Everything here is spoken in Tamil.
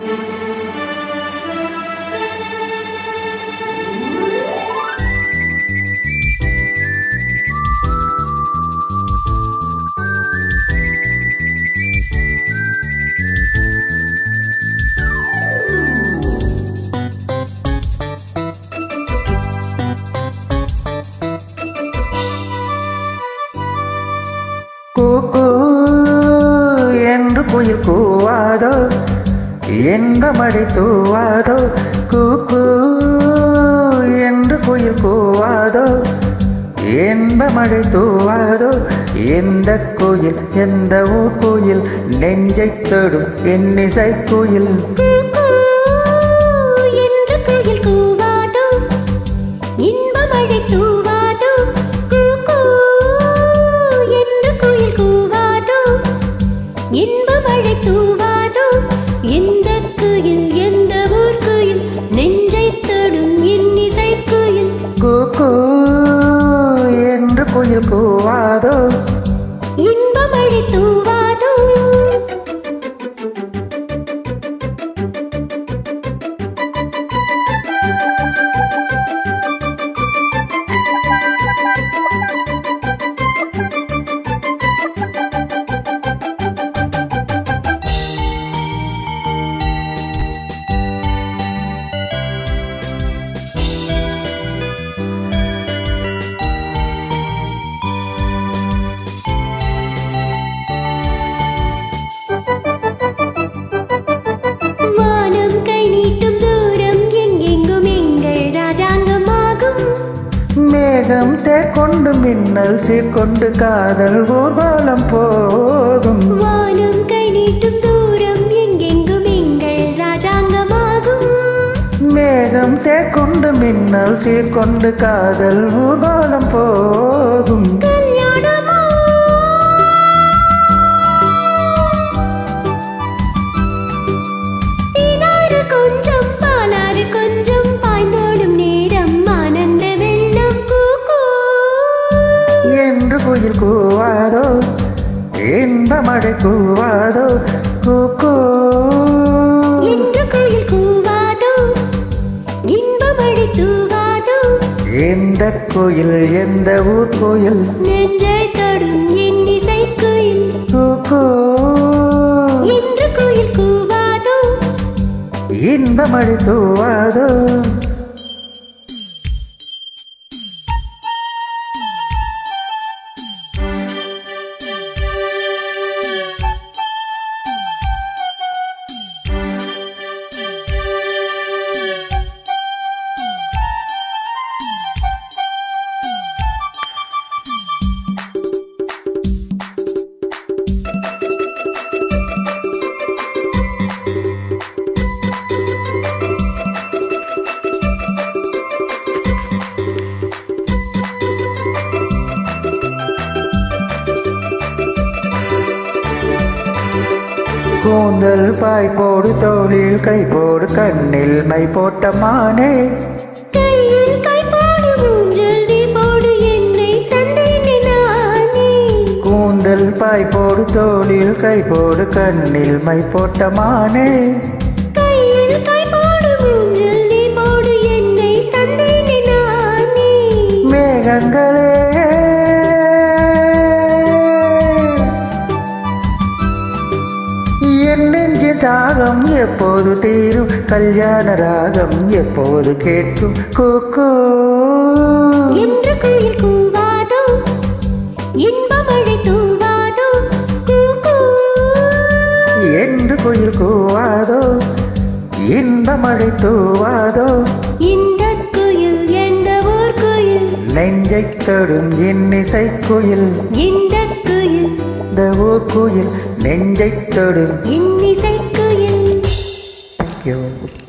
கூக்கு என்று குயில் கூவாதோ, இன்பமழை தூவாதோ. கூக்கு என்று குயில் கூவாதோ, இன்பமழை தூவாதோ. எந்த குயில் எந்த ஊர் குயில், நெஞ்சை தொடும் இன்னிசை குயில். என்று குயில் கூவாதோ, இன்பமழை தூவாதோ. இன்பமழை தூவாதோ. எந்த குயில் எந்த ஊர் குயில், நெஞ்சை தொடும் இன்னிசை குயில். கூக்கு என்று குயில் கூவாதோ, இன்பமழை தூவாதோ. மேகம் தேர்கொண்டு மின்னல் சீர்கொண்டு காதல் ஊர்வலம் போகும். வானம் கை நீட்டும் தூரம் எங்கெங்கும் எங்கள் ராஜாங்கமாகும். மேகம் தேர்கொண்டு மின்னல் சீர்கொண்டு காதல் ஊர்வலம் போகும். கொஞ்சம் பாலாறு கொஞ்சம் பாய்ந்தோடும் நேரம் ஆனந்த வெள்ளம். கூக்கு என்று குயில் கூவாதோ, இன்பமழை கூவாதோ. கூக்கு என்று குயில் கூவாதோ, இன்பமழை தூவாதோ. எந்த குயில் எந்த ஊர் குயில், நெஞ்சை தொடும் இன்னிசை குயில். கூக்கு என்று குயில் கூவாதோ, இன்பமழை தூவாதோ. கூந்தல் பாய் போடு தோளில் கை போடு, கண்ணில் மை போட்ட மானே. கையில் கை போடு ஊஞ்சல் நீ போடு, என்னை தந்தேனே நானே. கூந்தல் பாய் போடு தோளில் கை போடு, கண்ணில் மை போட்ட மானே. கையில் கை போடு ஊஞ்சல் நீ போடு, என்னை தந்தேனே நானே. மேகங்களே என் நெஞ்சு தாகம் எப்போது தீரும், கல்யாண ராகம் எப்போது கேட்கும். கூக்கு என்று குயில் கூவாதோ, இன்பமழை தூவாதோ. கூக்கு என்று குயில் கூவாதோ, இன்பமழை தூவாதோ. இந்த குயில் எந்த ஊர் குயில், நெஞ்சை தொடும் இன்னிசை குயில். இந்த குயில் இந்த ஊர் குயில் நெஞ்சை தொடும் இன்னிசை குயில். Thank you.